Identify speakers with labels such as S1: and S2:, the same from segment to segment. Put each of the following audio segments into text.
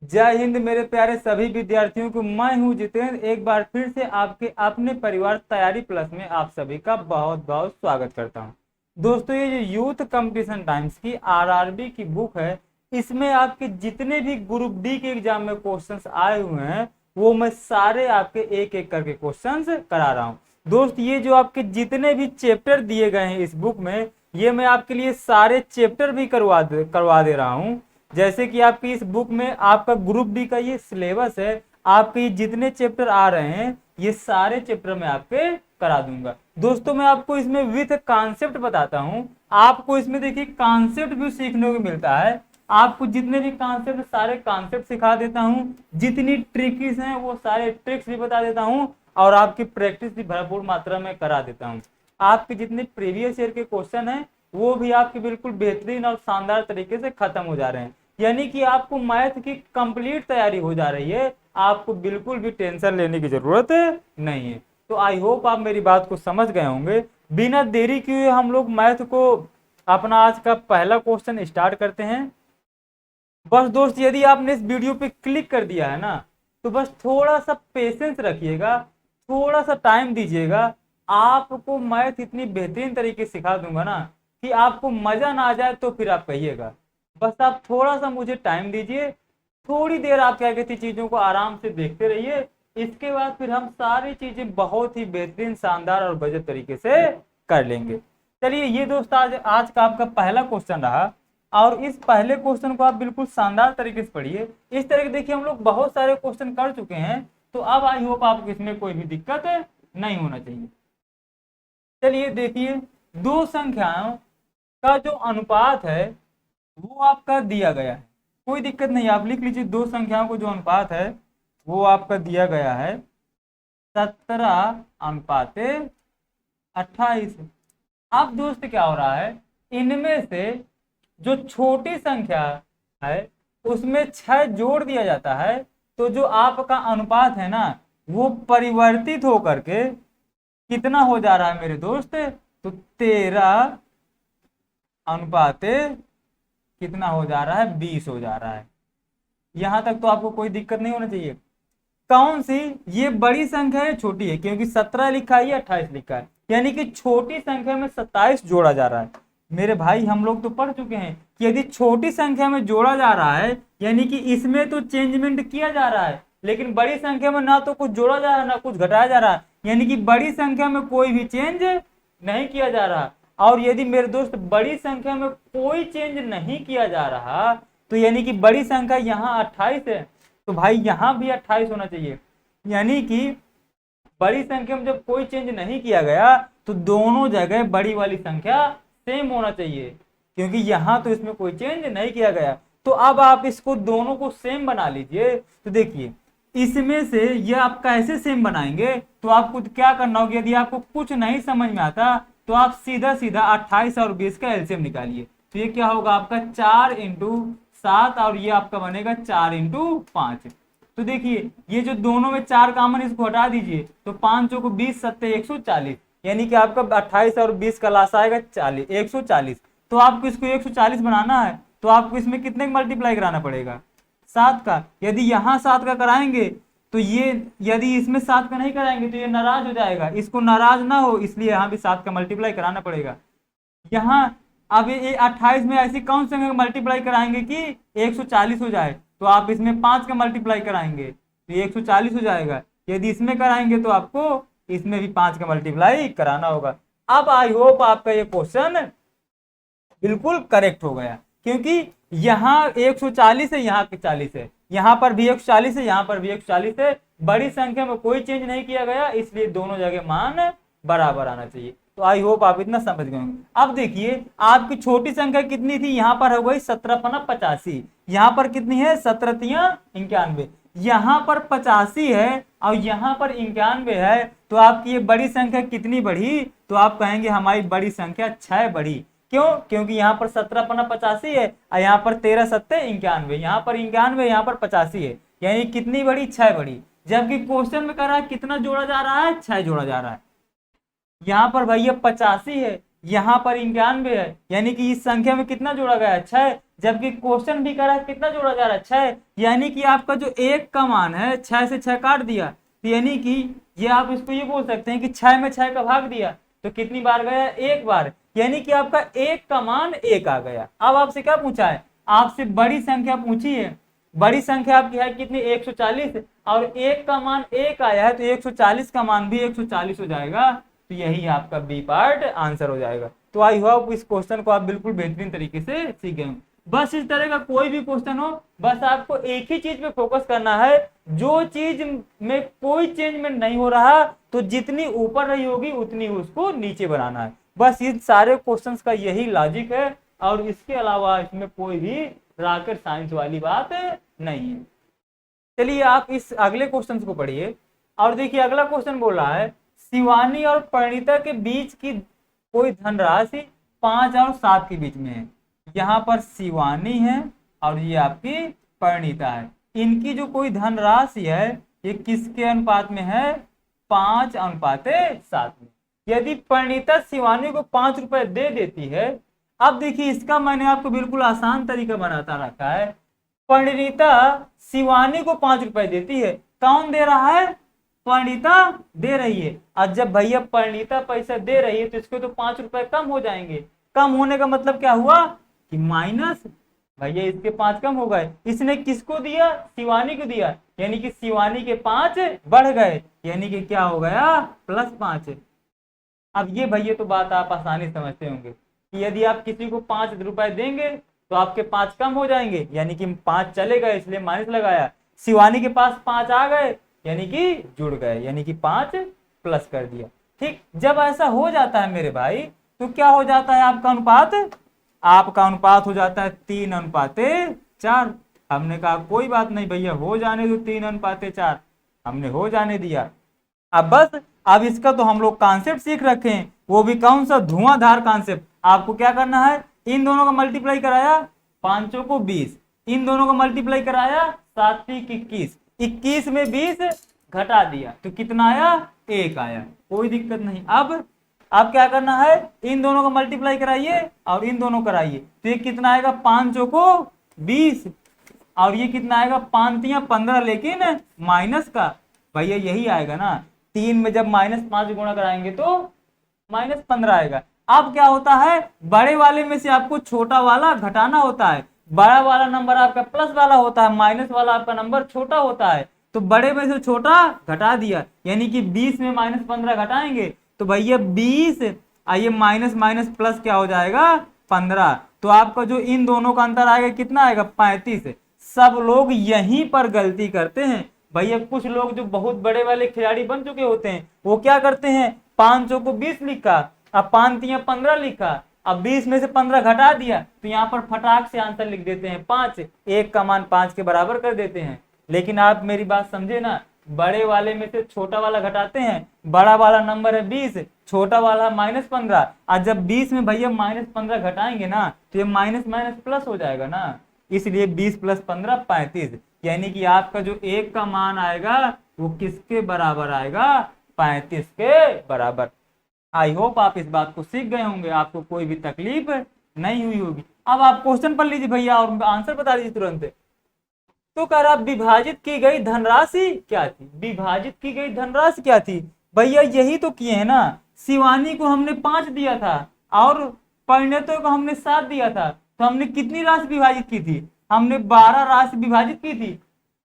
S1: जय हिंद मेरे प्यारे सभी विद्यार्थियों को। मैं हूं जितेंद्र, एक बार फिर से आपके अपने परिवार तैयारी प्लस में आप सभी का बहुत बहुत स्वागत करता हूं। दोस्तों, ये जो यूथ कंपटीशन टाइम्स की आरआरबी की बुक है, इसमें आपके जितने भी ग्रुप डी के एग्जाम में क्वेश्चंस आए हुए हैं वो मैं सारे आपके एक एक करके क्वेश्चंस करा रहा हूँ। दोस्त, ये जो आपके जितने भी चैप्टर दिए गए हैं इस बुक में, ये मैं आपके लिए सारे चैप्टर भी करवा दे रहा हूँ। जैसे कि आपकी इस बुक में आपका ग्रुप डी का ये सिलेबस है, आपके ये जितने चैप्टर आ रहे हैं ये सारे चैप्टर मैं आपके करा दूंगा। दोस्तों, मैं आपको इसमें विथ कॉन्सेप्ट बताता हूँ। आपको इसमें देखिए कॉन्सेप्ट भी सीखने को मिलता है। आपको जितने भी कॉन्सेप्ट सारे कॉन्सेप्ट सिखा देता हूँ, जितनी ट्रिक्स हैं वो सारे ट्रिक्स भी बता देता हूँ, और आपकी प्रैक्टिस भी भरपूर मात्रा में करा देता हूँ। आपके जितने प्रीवियस ईयर के क्वेश्चन हैं वो भी आपके बिल्कुल बेहतरीन और शानदार तरीके से खत्म हो जा रहे हैं, यानी कि आपको मैथ की कंप्लीट तैयारी हो जा रही है। आपको बिल्कुल भी टेंशन लेने की जरूरत नहीं है। तो आई होप आप मेरी बात को समझ गए होंगे। बिना देरी किए हम लोग मैथ को अपना आज का पहला क्वेश्चन स्टार्ट करते हैं। बस दोस्त, यदि आपने इस वीडियो पे क्लिक कर दिया है ना, तो बस थोड़ा सा पेशेंस रखिएगा, थोड़ा सा टाइम दीजिएगा। आपको मैथ इतनी बेहतरीन तरीके से सिखा दूंगा ना कि आपको मजा ना आ जाए तो फिर आप कहिएगा। बस आप थोड़ा सा मुझे टाइम दीजिए, थोड़ी देर आप क्या कहती चीजों को आराम से देखते रहिए। इसके बाद फिर हम सारी चीजें बहुत ही बेहतरीन, शानदार और बजट तरीके से कर लेंगे। चलिए, ये दोस्त आज आज का आपका पहला क्वेश्चन रहा, और इस पहले क्वेश्चन को आप बिल्कुल शानदार तरीके से पढ़िए। इस तरह के देखिए हम लोग बहुत सारे क्वेश्चन कर चुके हैं, तो अब आई होप आपको इसमें कोई भी दिक्कत नहीं होना चाहिए। चलिए देखिए, दो संख्याओं का जो अनुपात है वो आपका दिया गया है। कोई दिक्कत नहीं, आप लिख लीजिए। दो संख्याओं को जो अनुपात है वो आपका दिया गया है 17:28। अब दोस्त क्या हो रहा है, इनमें से जो छोटी संख्या है उसमें 6 जोड़ दिया जाता है, तो जो आपका अनुपात है ना वो परिवर्तित होकर के कितना हो जा रहा है मेरे दोस्त, तो 13 अनुपात कितना हो जा रहा है, 20 हो जा रहा है। यहां तक तो आपको कोई दिक्कत नहीं होना चाहिए। कौन सी ये बड़ी संख्या है, छोटी है? क्योंकि 17 लिखा है, 28 लिखा है, यानी कि छोटी संख्या में 27 जोड़ा जा रहा है। मेरे भाई, हम लोग तो पढ़ चुके हैं कि यदि छोटी संख्या में जोड़ा जा रहा है यानी कि इसमें तो चेंजमेंट किया जा रहा है, लेकिन बड़ी संख्या में ना तो कुछ जोड़ा जा रहा है ना कुछ घटाया जा रहा है, यानी कि बड़ी संख्या में कोई भी चेंज नहीं किया जा रहा। और यदि मेरे दोस्त बड़ी संख्या में कोई चेंज नहीं किया जा रहा, तो यानी कि बड़ी संख्या यहाँ 28 है, तो भाई यहाँ भी 28 होना चाहिए। यानी कि बड़ी संख्या में जब कोई चेंज नहीं किया गया तो दोनों जगह बड़ी वाली संख्या सेम होना चाहिए, क्योंकि यहाँ तो इसमें कोई चेंज नहीं किया गया। तो अब आप इसको दोनों को सेम बना लीजिए। तो देखिए, इसमें से ये आप कैसे सेम बनाएंगे, तो आपको क्या करना होगा, यदि आपको कुछ नहीं समझ में आता तो आप सीधा सीधा 28 और 20 का एलसीएम निकालिए। तो ये क्या होगा आपका 4x7, और ये आपका बनेगा 4x5। तो देखिए, ये जो दोनों में 4 कॉमन, इसको हटा दीजिए, तो 5 को 20 7 140, यानी कि आपका 28 और 20 का लास आएगा 40, 140। तो आपको इसको 140 बनाना है, तो आपको इसमें कितने मल्टीप्लाई कराना पड़ेगा, 7 का। यदि यहाँ 7 का कराएंगे तो ये, यदि इसमें 7 का नहीं कराएंगे तो ये नाराज हो जाएगा, इसको नाराज ना हो इसलिए यहाँ भी 7 का मल्टीप्लाई कराना पड़ेगा। यहाँ अब ये 28 में ऐसी कौन सी मल्टीप्लाई कराएंगे कि 140 हो जाए, तो आप इसमें 5 का मल्टीप्लाई कराएंगे तो ये 140 हो जाएगा। यदि इसमें कराएंगे तो आपको इसमें भी 5 का मल्टीप्लाई कराना होगा। अब आई होप आपका ये क्वेश्चन बिल्कुल करेक्ट हो गया, क्योंकि यहाँ 140 है, यहाँ 40 है, यहाँ पर भी 140 है, यहाँ पर भी 140 है। बड़ी संख्या में कोई चेंज नहीं किया गया, इसलिए दोनों जगह मान बराबर आना चाहिए। तो आई होप आप इतना समझ गए होंगे। अब देखिए, आपकी छोटी संख्या कितनी थी, यहाँ पर हो गई 17×85, यहाँ पर कितनी है 17×91, यहाँ पर 85 है और यहाँ पर 91 है। तो आपकी ये बड़ी संख्या कितनी बढ़ी, तो आप कहेंगे हमारी बड़ी संख्या 6 बढ़ी। क्यों? क्योंकि यहाँ पर 17×85 है और यहाँ पर 13 7 91, यहाँ पर 91, यहाँ पर 85 है, यानी कितनी बड़ी, 6 बड़ी। जबकि क्वेश्चन में कह रहा है कितना जोड़ा जा रहा है, 6 जोड़ा जा रहा है। यहाँ पर भैया 85 है, यहाँ पर 91 है, यानी कि इस संख्या में कितना जोड़ा गया है, 6। जबकि क्वेश्चन भी करा कितना जोड़ा जा रहा है 6, यानी कि आपका जो 1 का मान है 6 से 6 काट दिया, तो यानी कि ये आप इसको ये बोल सकते हैं कि 6 में 6 का भाग दिया तो कितनी बार गया, 1 बार, यानी कि आपका 1 का मान 1 आ गया। अब आपसे क्या पूछा है, आपसे बड़ी संख्या पूछी है, बड़ी संख्या आपकी है कितनी 140, और 1 का मान 1 आया है तो 140 का मान भी 140 हो जाएगा, तो यही आपका बी पार्ट आंसर हो जाएगा। तो आई होप इस क्वेश्चन को आप बिल्कुल बेहतरीन तरीके से सीख गए। बस इस तरह का कोई भी क्वेश्चन हो, बस आपको एक ही चीज पे फोकस करना है, जो चीज में कोई चेंजमेंट नहीं हो रहा तो जितनी ऊपर रही होगी उतनी उसको नीचे बनाना है। बस इन सारे क्वेश्चंस का यही लॉजिक है, और इसके अलावा इसमें कोई भी रॉकेट साइंस वाली बात नहीं है। चलिए आप इस अगले क्वेश्चन को पढ़िए, और देखिए अगला क्वेश्चन बोल रहा है शिवानी और परिणीता के बीच की कोई धनराशि 5 और 7 के बीच में है। यहाँ पर शिवानी है और ये आपकी परिणीता है, इनकी जो कोई धनराशि है ये किसके अनुपात में है, 5:7 में। यदि परिणीता शिवानी को 5 रुपए दे देती है, अब देखिए इसका मैंने आपको बिल्कुल आसान तरीका बनाता रखा है। परिणीता शिवानी को 5 रुपए देती है, कौन दे रहा है, परिणीता दे रही है। और जब भैया परिणीता पैसा दे रही है तो इसके तो 5 रुपए कम हो जाएंगे, कम होने का मतलब क्या हुआ कि माइनस, भैया इसके 5 कम हो गए, इसने किसको दिया, शिवानी को दिया, यानी कि शिवानी के 5 बढ़ गए, यानी कि क्या हो गया, +5। अब ये भैया तो बात आप आसानी समझते होंगे कि यदि आप किसी को 5 रुपए देंगे तो आपके 5 कम हो जाएंगे, यानी कि 5 चले गए इसलिए माइनस लगाया, शिवानी के पास 5 आ गए यानी कि जुड़ गए, यानी कि 5 प्लस कर दिया। ठीक, जब ऐसा हो जाता है मेरे भाई तो क्या हो जाता है, आपका अनुपात हो जाता है 3:4। हमने कहा कोई बात नहीं भैया हो जाने दो 3:4, हमने हो जाने दिया। अब बस अब इसका तो हम लोग कॉन्सेप्ट सीख रखे हैं, वो भी कौन सा, धुआंधार कॉन्सेप्ट। आपको क्या करना है, इन दोनों का मल्टीप्लाई कराया, 5 को 20, इन दोनों का मल्टीप्लाई कराया, 7 21, 21 में 20 घटा दिया तो कितना आया, 1 आया, कोई दिक्कत नहीं। अब क्या करना है, इन दोनों का मल्टीप्लाई कराइए और इन दोनों कराइए, तो ये कितना आएगा, 5 को 20, और ये कितना आएगा, 5 15, लेकिन माइनस का, भैया यही आएगा ना, 3 में जब -5 गुणा कराएंगे तो -15 आएगा। अब क्या होता है, बड़े वाले में से आपको छोटा वाला घटाना होता है, बड़ा वाला नंबर आपका प्लस वाला होता है, माइनस वाला आपका नंबर छोटा होता है, तो बड़े में से छोटा घटा दिया, यानी कि 20 में -15 घटाएंगे तो भैया 20, आइए माइनस माइनस प्लस क्या हो जाएगा, 15, तो आपका जो इन दोनों का अंतर आएगा कितना आएगा, 35। सब लोग यहीं पर गलती करते हैं भैया, कुछ लोग जो बहुत बड़े वाले खिलाड़ी बन चुके होते हैं वो क्या करते हैं, 500 को 20 लिखा, अब 5 15 लिखा, अब 20 में से 15 घटा दिया तो यहाँ पर फटाक से आंसर लिख देते हैं 5, 1 का मान 5 के बराबर कर देते हैं। लेकिन आप मेरी बात समझे ना, बड़े वाले में से छोटा वाला घटाते हैं, बड़ा वाला नंबर है 20, छोटा वाला -15, और जब 20 में भैया -15 घटाएंगे ना तो ये माइनस माइनस प्लस हो जाएगा ना, इसलिए 20 + 15 35, यानी कि आपका जो 1 का मान आएगा वो किसके बराबर आएगा, 35 के बराबर। आई होप आप इस बात को सीख गए होंगे, आपको कोई भी तकलीफ नहीं हुई होगी। अब आप क्वेश्चन पढ़ लीजिए भैया और आंसर बता दीजिए तुरंत। तो कह रहा विभाजित की गई धनराशि क्या थी, विभाजित की गई धनराशि क्या थी, भैया यही तो किए हैं ना, शिवानी को हमने 5 दिया था और परिणीता को हमने 7 दिया था, तो हमने कितनी राशि विभाजित की थी, हमने 12 राशि विभाजित की थी।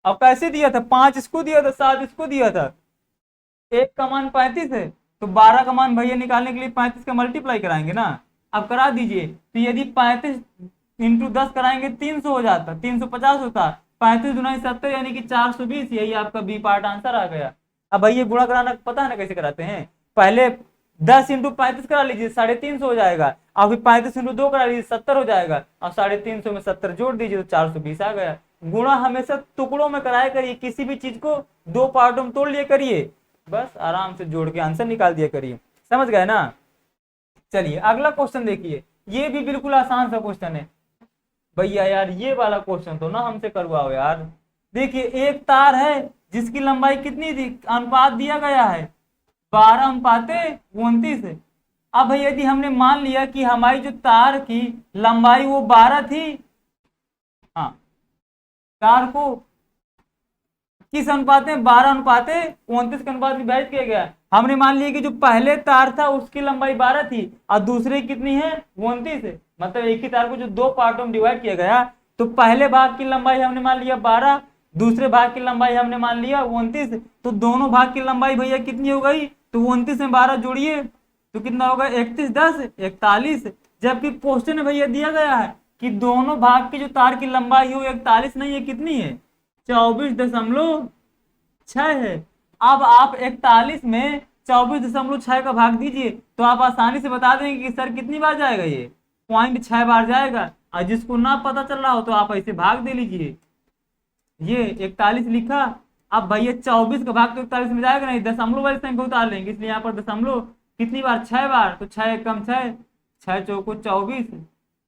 S1: अब कैसे दिया था, 5 इसको दिया था, 7 इसको दिया था, 1 का मान 35 है तो 12 का मान भैया निकालने के लिए 35 का मल्टीप्लाई कराएंगे ना। अब करा दीजिए, तो यदि 35 × 10 कराएंगे 300 हो जाता, 350 होता, 35 × 70 यानी कि 420, यही आपका बी पार्ट आंसर आ गया। अब भैया गुणा कराना पता है ना कैसे कराते हैं, पहले 10 × 35 करा लीजिए 350 हो जाएगा, अभी 35 × 2 करा लीजिए 70 हो जाएगा, और 350 में 70 जोड़ दीजिए तो 420 आ गया। गुणा हमेशा टुकड़ों में कराया करिए, किसी भी चीज को 2 पार्टों में तोड़ लिया करिए, बस आराम से जोड़ के आंसर निकाल दिया करिए, समझ गए ना। चलिए अगला क्वेश्चन देखिए, ये भी बिल्कुल आसान सा क्वेश्चन है भैया, यार ये वाला क्वेश्चन तो ना हमसे करवाओ यार। देखिए एक तार है जिसकी लंबाई कितनी थी, अनुपात दिया गया है 12:29। अब यदि हमने मान लिया कि हमारी जो तार की लंबाई वो 12 थी, हाँ, तार को किस अनुपात में, 12:29 के अनुपात में विभाजित किया गया। हमने मान लिया कि जो पहले तार था उसकी लंबाई 12 थी और दूसरे की कितनी है, 29 है। मतलब एक ही तार को जो दो पार्टों में डिवाइड किया गया, तो पहले भाग की लंबाई हमने मान लिया 12, दूसरे भाग की लंबाई हमने मान लिया 29। तो दोनों भाग की लंबाई भैया कितनी हो गई, तो 29 में 12 जोड़िए तो कितना होगा, 31 10 41। जबकि क्वेश्चन में भैया दिया गया है कि दोनों भाग की जो तार की लंबाई हो 41 नहीं है, कितनी है, 24.6 है। अब आप 41 में 24.6 का भाग दीजिए तो आप आसानी से बता देंगे कि सर कितनी बार जाएगा, ये 0.6 बार जाएगा। और जिसको ना पता चल रहा हो तो आप ऐसे भाग दे लीजिए, ये 41 लिखा। अब भैया 24 का भाग तो 41 में जाएगा नहीं, दशमलव वाली संख्या उतार लेंगे, इसलिए यहाँ पर दशमलव कितनी बार, 6 बार। तो 6 कम 6, 6 चौको 24।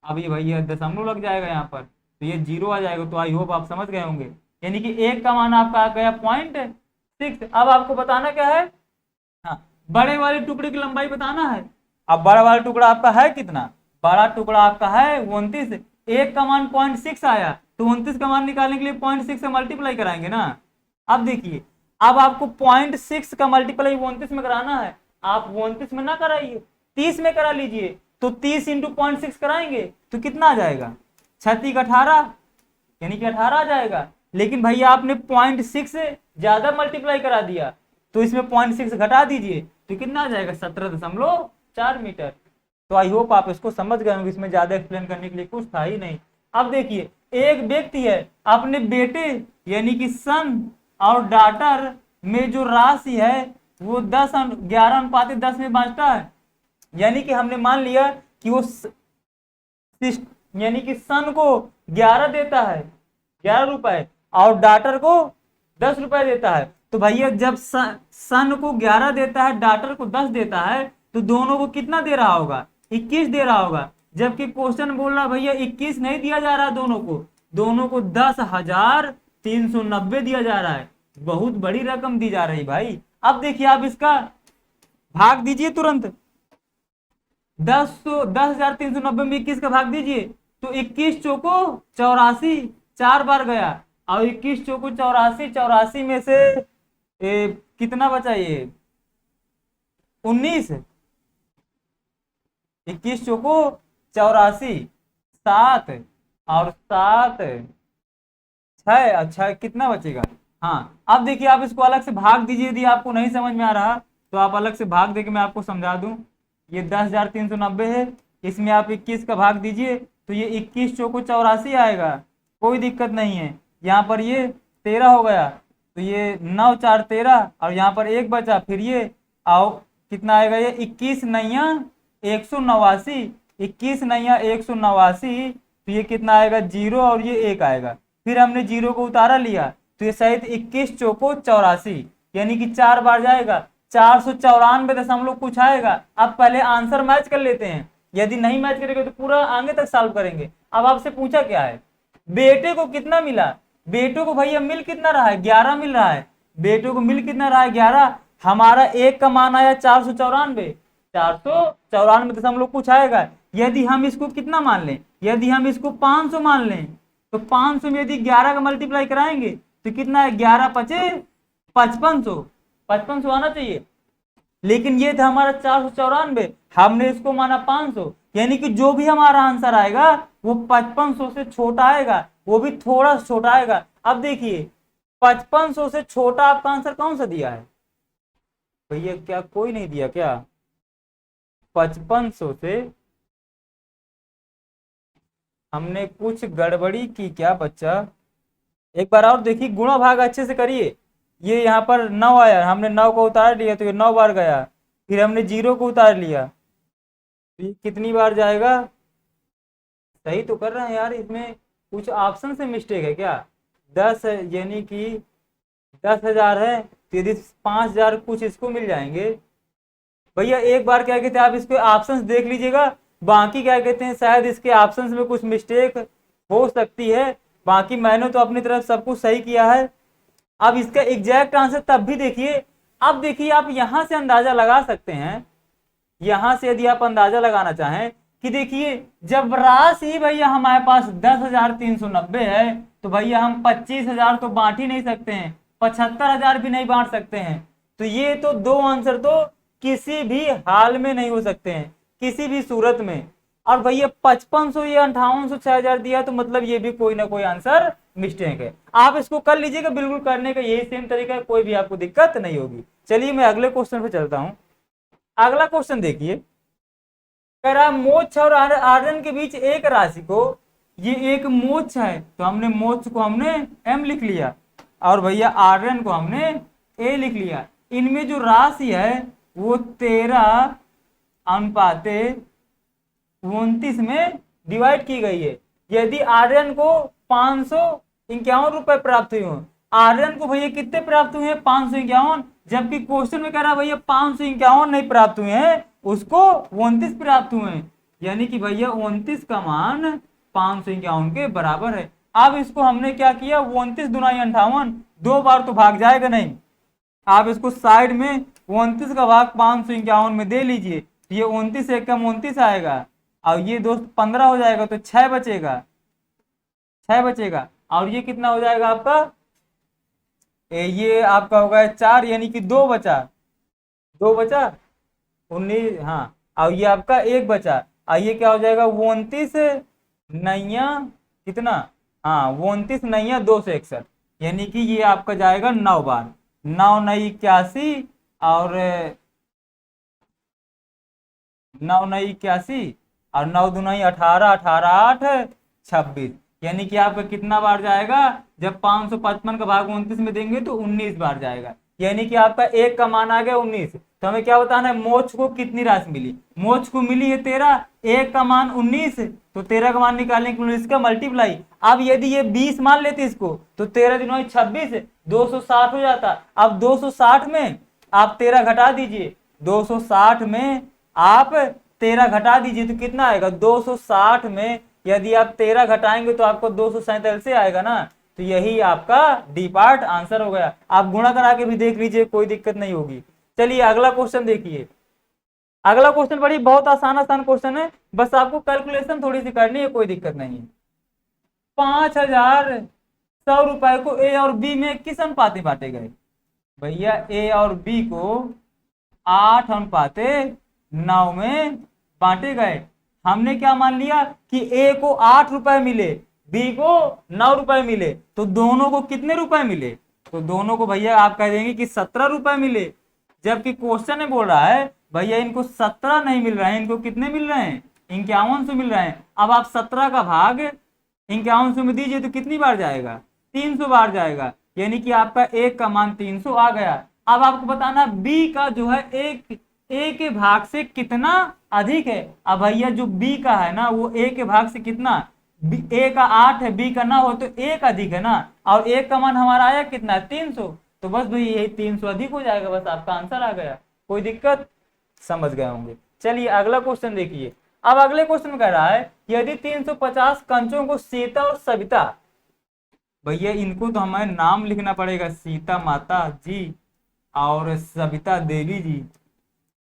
S1: अब ये भैया दशमलव लग जाएगा यहाँ पर, तो ये 0 आ जाएगा। तो आई होप आप समझ गए होंगे, यानी कि एक का मान आपका आ गया 0.6। अब आपको बताना क्या है, हाँ, बड़े वाले टुकड़े की लंबाई बताना है। अब बड़ा वाला टुकड़ा आपका है कितना, बड़ा टुकड़ा आपका है 29। एक का मान 0.6 आया, तो 29 का मान निकालने के लिए 0.6 से मल्टीप्लाई कराएंगे ना। अब देखिए, अब आपको 0.6 का मल्टीप्लाई 29 में कराना है। आप 29 में ना कराइए, 30 में करा लीजिए। तो 30 इंटू 0.6 कराएंगे तो कितना आ जाएगा, 36 18, यानी कि 18 आ जाएगा। लेकिन भैया आपने 0.6 से ज्यादा मल्टीप्लाई करा दिया, तो इसमें 0.6 घटा दीजिए तो कितना आ जाएगा, 17.4 मीटर। तो आई होप आप इसको समझ गए होंगे, इसमें ज्यादा एक्सप्लेन करने के लिए कुछ था ही नहीं। अब देखिए, एक व्यक्ति है, अपने बेटे यानी कि सन और डॉटर में जो राशि है वो 11:10 में बांटता है। यानी कि हमने मान लिया कि वो यानी कि सन को 11 देता है, 11 रुपए, और डॉटर को 10 रुपए देता है। तो भैया जब सन को 11 देता है, डॉटर को 10 देता है, तो दोनों को कितना दे रहा होगा, 21 दे रहा होगा। जबकि क्वेश्चन बोल रहा भैया 21 नहीं दिया जा रहा, दोनों को 10,390 दिया जा रहा है। बहुत बड़ी रकम दी जा रही भाई। अब देखिए, आप इसका भाग दीजिए तुरंत, 10,390 में 21 का भाग दीजिए तो 21 चौको 84, 4 बार गया। और 21 चौको 84, 84 में से कितना बचा, ये 19, 21 चौको 84, 7 और 7 6, अच्छा कितना बचेगा। हाँ, अब देखिए, आप इसको अलग से भाग दीजिए। यदि आपको नहीं समझ में आ रहा तो आप अलग से भाग दे के मैं आपको समझा दूं। ये 10,390 है, इसमें आप 21 का भाग दीजिए तो ये 21 चौको 84 आएगा, कोई दिक्कत नहीं है। यहाँ पर ये 13 हो गया, तो ये 9 4 13, और यहाँ पर एक बचा, फिर ये आओ कितना आएगा, ये 21 नैया 189, 21 नैया 189, तो ये कितना आएगा, 0 और ये 1 आएगा। फिर हमने 0 को उतारा लिया तो ये सहित 21 चौको 84, यानी कि 4 बार जाएगा, 494 कुछ आएगा। अब पहले आंसर मैच कर लेते हैं, यदि नहीं मैच करेंगे तो पूरा आगे तक सॉल्व करेंगे। अब आपसे पूछा क्या है, बेटे को कितना मिला, बेटों को भैया मिल कितना रहा है, 11 मिल रहा है। बेटों को मिल कितना रहा है, 11। हमारा एक का मान आया 494, 494 कुछ आएगा। यदि हम इसको कितना मान लें, यदि हम इसको 500 मान लें, तो 500 में यदि 11 का मल्टीप्लाई कराएंगे तो कितना है, 11 पचे 5500, 5500 आना चाहिए। लेकिन ये था हमारा 494, हमने इसको माना 500, यानी कि जो भी हमारा आंसर आएगा वो 5500 से छोटा आएगा, वो भी थोड़ा छोटा आएगा। अब देखिए, 5500 से छोटा आपका आंसर कौन सा दिया है भैया, क्या कोई नहीं दिया क्या, 5500 से हमने कुछ गड़बड़ी की क्या बच्चा, एक बार और देखिए, गुणा भाग अच्छे से करिए। ये यहाँ पर 9 आया, हमने 9 को उतार लिया तो ये 9 बार गया, फिर हमने 0 को उतार लिया तो ये कितनी बार जाएगा, सही तो कर रहे हैं यार, इसमें कुछ ऑप्शन से मिस्टेक है क्या। 10 यानी कि 10,000 है, तो यदि 5,000 कुछ इसको मिल जाएंगे भैया। एक बार क्या कहते हैं, आप इसके ऑप्शंस देख लीजिएगा, बाकी क्या कहते हैं, शायद इसके ऑप्शंस में कुछ मिस्टेक हो सकती है, बाकी मैंने तो अपनी तरफ सब कुछ सही किया है। अब इसका एग्जैक्ट आंसर तब भी देखिए। अब देखिए, आप यहां से अंदाजा लगा सकते हैं, यहां से यदि आप अंदाजा लगाना चाहें कि देखिए जब राशि भैया हमारे पास 10,390 है तो भैया हम 25,000 तो बांट ही नहीं सकते हैं, 75,000 भी नहीं बांट सकते हैं। तो ये तो दो आंसर तो किसी भी हाल में नहीं हो सकते हैं, किसी भी सूरत में। और भैया 5500 या 5800 6000 दिया तो मतलब ये भी कोई ना कोई आंसर मिस्टेक है। आप इसको कर लीजिएगा, बिल्कुल करने का यही सेम तरीका है, कोई भी आपको दिक्कत नहीं होगी। चलिए मैं अगले क्वेश्चन पे चलता हूं। अगला क्वेश्चन देखिए, कह रहा मोक्ष और आर्यन के बीच एक राशि को, ये एक मोक्ष है तो हमने मोक्ष को हमने m लिख लिया और भैया आर्यन को हमने a लिख लिया। इनमें जो राशि है वो 13:29 में डिवाइड की गई है। यदि आर्यन को 551 रुपए प्राप्त हुए, आर्यन को भैया कितने प्राप्त हुए हैं 551, जबकि क्वेश्चन में कह रहा है भैया 551 नहीं प्राप्त हुए हैं, उसको 29 प्राप्त हुए हैं, यानी कि भैया 29 का मान 551 के बराबर है। अब इसको हमने क्या किया, 29 दूना 58, 2 बार तो भाग जाएगा नहीं, आप इसको साइड में 29 का भाग 551 में दे लीजिए, ये 29 एक कम 29 आएगा और ये दोस्त 15 हो जाएगा तो 6 बचेगा, 6 बचेगा और ये कितना हो जाएगा आपका, ये आपका होगा 4, यानी कि 2 बचा, 2 बचा 19, हाँ और ये आपका 1 बचा और ये क्या हो जाएगा 29 नैया कितना, हाँ 29 नैया 261, यानी कि ये आपका जाएगा 9 बार, 9 नई 81 और 9 नई 81 और 9 दूनाई 18, 18 8 26, यानी कि आपका कितना बार जाएगा, जब 555 का भाग 29 में देंगे तो 19 बार जाएगा, यानी कि आपका एक का मान आ गया 19। तो हमें क्या बताना है, मोक्ष को कितनी राशि मिली, मोक्ष को मिली है 13, एक का मान 19, तो 13 का मान निकालने के लिए इसका मल्टीप्लाई। अब यदि ये 20 मान लेते इसको तो 13 दिनों 26, 260 हो जाता। अब 260 में आप 13 घटा दीजिए, 260 में आप 13 घटा दीजिए तो कितना आएगा, 260 में यदि आप 13 घटाएंगे तो आपको 247 से आएगा ना, तो यही आपका डी पार्ट आंसर हो गया। आप गुणा करा के भी देख लीजिए, कोई दिक्कत नहीं होगी। चलिए अगला क्वेश्चन देखिए, अगला क्वेश्चन बड़ी बहुत आसान क्वेश्चन है, बस आपको कैलकुलेशन थोड़ी सी करनी है, कोई दिक्कत नहीं है। 5100 रुपए को ए और बी में किस अनुपात में बांटे गए, भैया ए और बी को 8:9 में बांटे गए। हमने क्या मान लिया कि ए को 8 रुपए मिले, बी को 9 रुपए मिले, तो दोनों को कितने रुपए मिले, तो दोनों को भैया आप कह देंगे कि 17 रुपए मिले, जबकि क्वेश्चन में बोल रहा है भैया इनको 17 नहीं मिल रहे हैं, इनको कितने मिल रहे हैं 5100 मिल रहे हैं। अब आप 17 का भाग 5100 में दीजिए तो कितनी बार जाएगा, 300 बार जाएगा, यानी कि आपका एक का मान 300 आ गया। अब आपको बताना बी का जो है एक ए के भाग से कितना अधिक है। अब भैया जो बी का है ना वो ए के भाग से कितना, ए का 8 है बी का 9 हो तो एक अधिक है ना, और एक का मान हमारा आया कितना 300, तो बस भाई यही 300 अधिक हो जाएगा, बस आपका आंसर आ गया। कोई दिक्कत, समझ गए होंगे। चलिए अगला क्वेश्चन देखिए। अब अगले क्वेश्चन में कह रहा है यदि 350 कंचों को सीता और सविता, भैया इनको तो हमें नाम लिखना पड़ेगा, सीता माता जी और सविता देवी जी।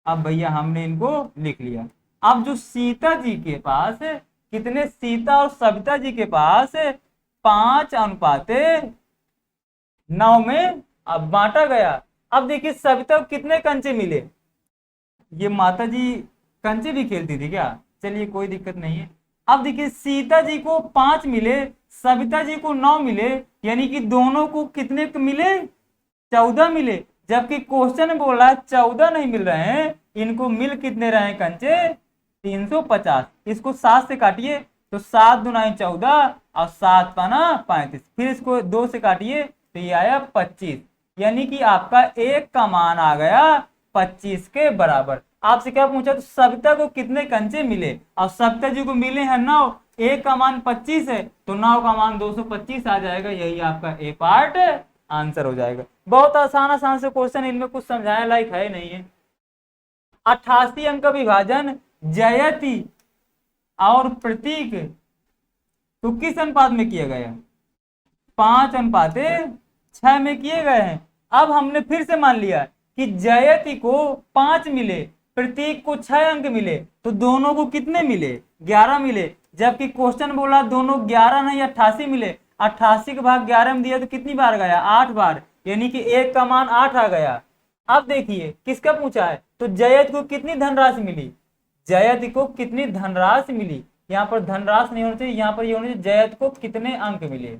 S1: अब भैया हमने इनको लिख लिया। अब जो सीता जी के पास कितने, सीता और सविता जी के पास 5:9 में अब बांटा गया। अब देखिए सविता को कितने कंचे मिले, ये माता जी कंचे भी खेलती थी क्या, चलिए कोई दिक्कत नहीं है। अब देखिए सीता जी को 5 मिले, सविता जी को 9 मिले, यानी कि दोनों को कितने मिले 14 मिले, जबकि क्वेश्चन में बोल रहा है 14 नहीं मिल रहे हैं, इनको मिल कितने रहे हैं कंचे 350। इसको 7 से काटिए तो 7 दूनाई 14 और 7 पाना 35, फिर इसको 2 से काटिए तो ये आया 25, यानी कि आपका एक का मान आ गया 25 के बराबर। आपसे क्या पूछा, तो सविता को कितने कंचे मिले, और सविता जी को मिले हैं 9, एक का मान 25 है तो 9 का मान 225 आ जाएगा, यही आपका ए पार्ट आंसर हो जाएगा। बहुत आसान से क्वेश्चन, इनमें कुछ समझाने लायक है नहीं है। 88 अंक का विभाजन जयति और प्रतीक तो किस अनुपात में किया गया, 5:6 में किए गए हैं। अब हमने फिर से मान लिया कि जयति को 5 मिले, प्रतीक को 6 अंक मिले, तो दोनों को कितने मिले 11 मिले, जबकि क्वेश्चन बोला दोनों 11 नहीं 88 मिले। 88 का भाग 11 में दिया तो कितनी बार गया? 8 बार, यानी कि 1 का मान 8 आ गया। अब देखिए किसका पूछा है, तो जयत को कितनी धनराशि मिली, जयत को कितनी धनराशि मिली। यहाँ पर धनराशि नहीं होना चाहिए, यहाँ पर ये होना चाहिए जयत को कितने अंक मिले,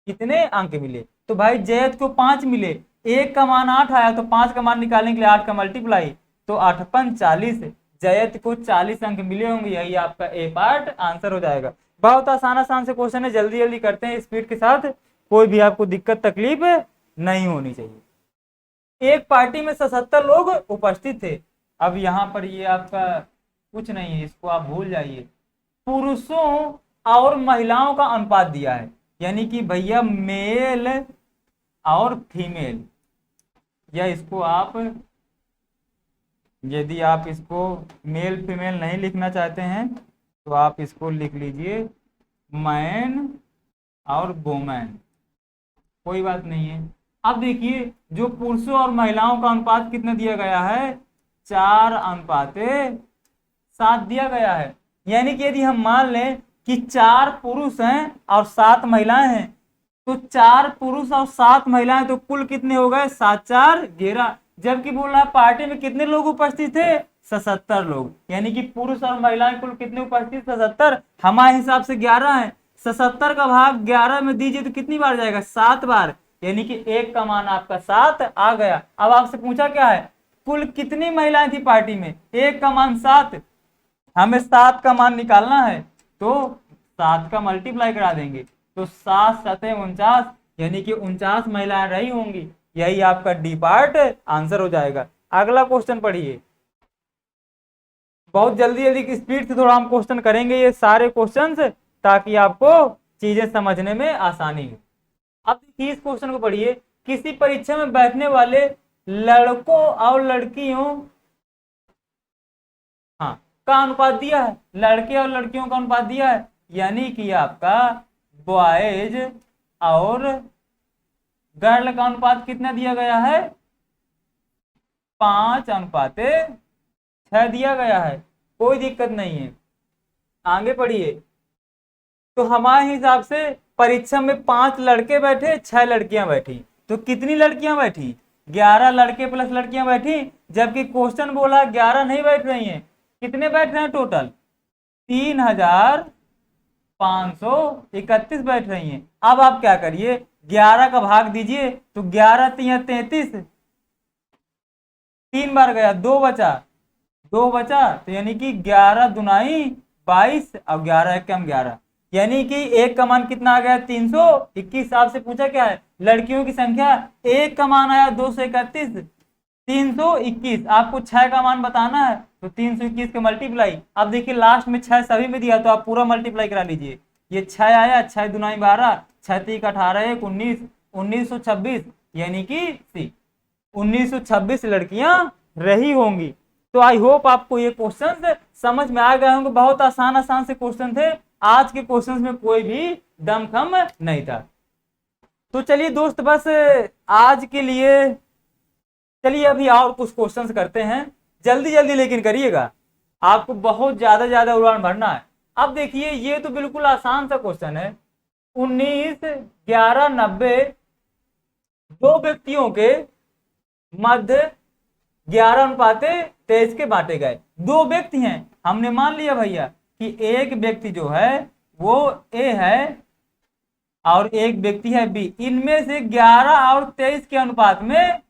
S1: कितने अंक मिले। तो भाई जयत को 5 मिले, 1 का मान 8 आया तो 5 का मान निकालने के लिए 8 का मल्टीप्लाई, तो 8 5 40, जयत को 40 अंक मिले होंगे। यही आपका ए पार्ट आंसर हो जाएगा। बहुत आसान से क्वेश्चन है, जल्दी जल्दी करते हैं स्पीड के साथ, कोई भी आपको दिक्कत तकलीफ नहीं होनी चाहिए। एक पार्टी में 77 लोग उपस्थित थे। अब यहाँ पर ये आपका कुछ नहीं है, इसको आप भूल जाइए। पुरुषों और महिलाओं का अनुपात दिया है, यानी कि भैया मेल और फीमेल, या इसको आप, यदि आप इसको मेल फीमेल नहीं लिखना चाहते हैं तो आप इसको लिख लीजिए मैन और वोमैन, कोई बात नहीं है। अब देखिए जो पुरुषों और महिलाओं का अनुपात कितना दिया गया है, 4:7 दिया गया है। यानी कि यदि हम मान लें कि 4 पुरुष हैं और 7 महिलाएं हैं, तो 4 पुरुष और 7 महिलाएं, तो कुल कितने हो गए? 7 4 11। जबकि बोल रहा है पार्टी में कितने लोग उपस्थित थे? 77 लोग, यानी कि पुरुष और महिलाएं कुल कितने उपस्थित? 77। हमारे हिसाब से 11 है, 77 का भाग 11 में दीजिए तो कितनी बार जाएगा? 7 बार, यानी कि 1 का मान आपका 7 आ गया। अब आपसे पूछा क्या है, कुल कितनी महिलाएं थी पार्टी में? 1 का मान 7, हमें 7 का मान निकालना है, तो 7 का मल्टीप्लाई करा देंगे, तो 7 7 49, यानी कि 49 महिलाएं रही होंगी। यही आपका डी पार्ट आंसर हो जाएगा। अगला क्वेश्चन पढ़िए, बहुत जल्दी जल्दी स्पीड से थोड़ा हम क्वेश्चन करेंगे ये सारे क्वेश्चंस, ताकि आपको चीजें समझने में आसानी हो। अब देखिए इस क्वेश्चन को पढ़िए, किसी परीक्षा में बैठने वाले लड़कों और लड़कियों का अनुपात दिया है, लड़के और लड़कियों का अनुपात दिया है, यानी कि आपका बॉयज और गर्ल का अनुपात कितना दिया गया है? 5:6 दिया गया है, कोई दिक्कत नहीं है। आगे पढ़िए, तो हमारे हिसाब से परीक्षा में 5 लड़के बैठे, 6 लड़कियां बैठी, तो कितनी लड़कियां बैठी? 11 लड़के प्लस लड़कियां बैठी, जबकि क्वेश्चन बोला 11 नहीं बैठ रही हैं। कितने बैठ रहे हैं टोटल? 3531 बैठ रही हैं। अब आप क्या करिए, 11 का भाग दीजिए, तो 11 3 33, 3 बार गया, 2 बचा, तो यानी कि 11 दुनाई 22 और 11 एक कम 11, यानी कि 1 का मान कितना आ गया? 321। आपसे पूछा क्या है? लड़कियों की संख्या। 1 का मान आया 231, 321। आपको 6 का मान बताना है, तो 321 के मल्टीप्लाई। अब देखिए लास्ट में 6 सभी में दिया, तो आप पूरा मल्टीप्लाई करा लीजिए। ये 6 आया, 6 दुनाई 12, 6 3 18 1 19, 1926, यानी कि 1926 लड़कियां रही होंगी। तो आई होप आपको ये क्वेश्चन समझ में आ गए होंगे। बहुत आसान से क्वेश्चन थे, आज के क्वेश्चंस में कोई भी दमखम नहीं था। तो चलिए दोस्त, बस आज के लिए चलिए अभी और कुछ क्वेश्चंस करते हैं, जल्दी जल्दी लेकिन करिएगा, आपको बहुत ज्यादा उड़ान भरना है। अब देखिए ये तो बिल्कुल आसान सा क्वेश्चन है। 19 11 90 दो व्यक्तियों के मध्य 11:23 के बांटे गए। 2 व्यक्ति हैं, हमने मान लिया भैया कि एक व्यक्ति जो है वो ए है और एक व्यक्ति है बी। इनमें से 11 और 23 के अनुपात में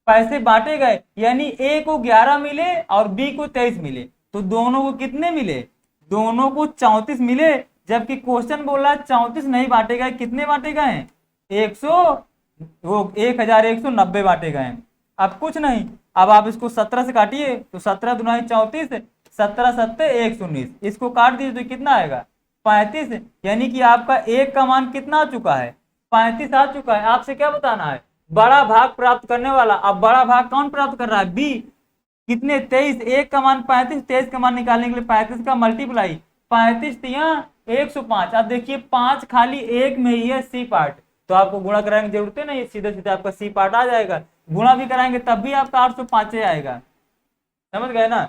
S1: पैसे बांटे गए, यानी ए को 11 मिले और बी को 23 मिले, तो दोनों को कितने मिले? दोनों को 34 मिले। जबकि क्वेश्चन बोला 34 नहीं बांटे गए, कितने बांटे गए हैं? 1190 बांटे गए। अब कुछ नहीं, अब आप इसको 17 से काटिए, तो 17 दुनाई 34, 17 7 119, इसको काट दीजिए तो कितना आएगा? 35, यानी कि आपका 1 का मान कितना आ चुका है? 35 आ चुका है। आपसे क्या बताना है? बड़ा भाग प्राप्त करने वाला। अब बड़ा भाग कौन प्राप्त कर रहा है? बी। कितने? 23, 1 का मान 35, 23 का मान निकालने के लिए 35 का मल्टीप्लाई, 35 3 105। अब देखिए 5 खाली 1 में ही है सी पार्ट, तो आपको गुणा कराने की जरूरत नहीं, सीधे सीधे आपका सी पार्ट आ जाएगा। गुणा भी कराएंगे तब भी आपका 805 आएगा, समझ गए ना?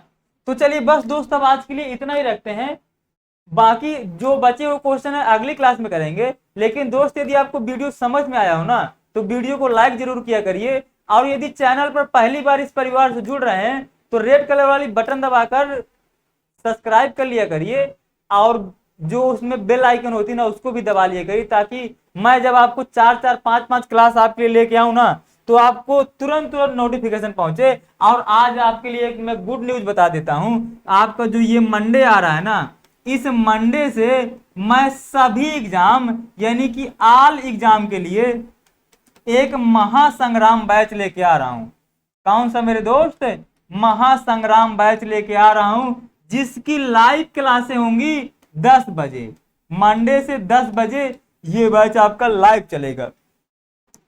S1: तो चलिए बस दोस्त अब आज के लिए इतना ही रखते हैं, बाकी जो बचे हुए क्वेश्चन है अगली क्लास में करेंगे। लेकिन दोस्त यदि आपको वीडियो समझ में आया हो ना तो वीडियो को लाइक जरूर किया करिए, और यदि चैनल पर पहली बार इस परिवार से जुड़ रहे हैं तो रेड कलर वाली बटन दबाकर सब्सक्राइब कर लिया करिए, और जो उसमें बेल आइकन होती है ना उसको भी दबा लिया करिए, ताकि मैं जब आपको 4-4 5-5 क्लास आपके लिए लेके आऊं ना तो आपको तुरंत तुरंत नोटिफिकेशन पहुंचे। और आज आपके लिए एक मैं गुड न्यूज बता देता हूं, आपका जो ये मंडे आ रहा है ना, इस मंडे से मैं सभी एग्जाम यानी कि ऑल एग्जाम के लिए एक महासंग्राम बैच लेके आ रहा हूं। कौन सा मेरे दोस्त? महासंग्राम बैच लेके आ रहा हूं, जिसकी लाइव क्लासें होंगी 10 बजे, मंडे से 10 बजे ये बैच आपका लाइव चलेगा।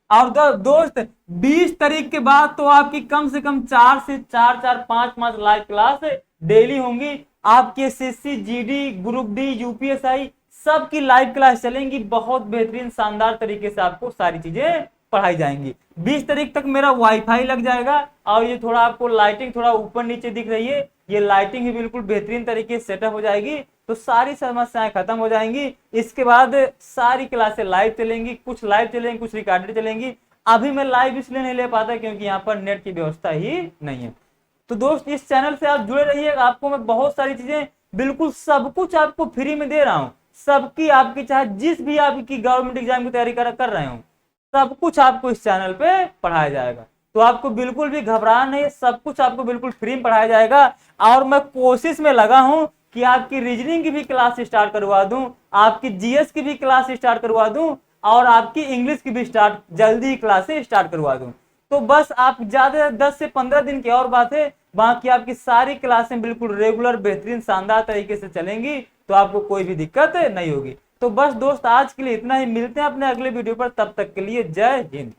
S1: और दोस्त 20 तारीख के बाद तो आपकी कम से कम 4 से 4 5 लाइव क्लास डेली होंगी। आपके SSC, GD, group D, UPSI सबकी लाइव क्लास चलेंगी। बहुत बेहतरीन शानदार तरीके से आपको सारी चीजें पढ़ाई जाएंगी। 20 तारीख तक मेरा वाईफाई लग जाएगा, और ये थोड़ा आपको लाइटिंग थोड़ा ऊपर नीचे दिख रही है, ये लाइटिंग भी बिल्कुल बेहतरीन तरीके से सेटअप हो जाएगी, तो सारी समस्याएं खत्म हो जाएंगी। इसके बाद सारी क्लासें लाइव चलेंगी, कुछ लाइव चलेंगी, कुछ रिकॉर्डेड चलेंगी। अभी मैं लाइव इसलिए नहीं ले पाता क्योंकि यहाँ पर नेट की व्यवस्था ही नहीं है। तो दोस्त इस चैनल से आप जुड़े रहिए, आपको मैं बहुत सारी चीजें बिल्कुल सब कुछ आपको फ्री में दे रहा हूँ। सबकी आपकी चाहे जिस भी आपकी गवर्नमेंट एग्जाम की तैयारी कर रहे हो, सब कुछ आपको इस चैनल पे पढ़ाया जाएगा। तो आपको बिल्कुल भी घबराना नहीं, सब कुछ आपको बिल्कुल फ्री में पढ़ाया जाएगा। और मैं कोशिश में लगा हूं कि आपकी रीजनिंग की भी क्लास स्टार्ट करवा दूं, आपकी जीएस की भी क्लास स्टार्ट करवा दूं, और आपकी इंग्लिश की भी जल्दी क्लासेस स्टार्ट करवा दूं। तो बस आप ज्यादा 10 से 15 दिन की और बात है, बाकी आपकी सारी क्लासें बिल्कुल रेगुलर बेहतरीन शानदार तरीके से चलेंगी, तो आपको कोई भी दिक्कत नहीं होगी। तो बस दोस्त आज के लिए इतना ही, मिलते हैं अपने अगले वीडियो पर, तब तक के लिए जय हिंद।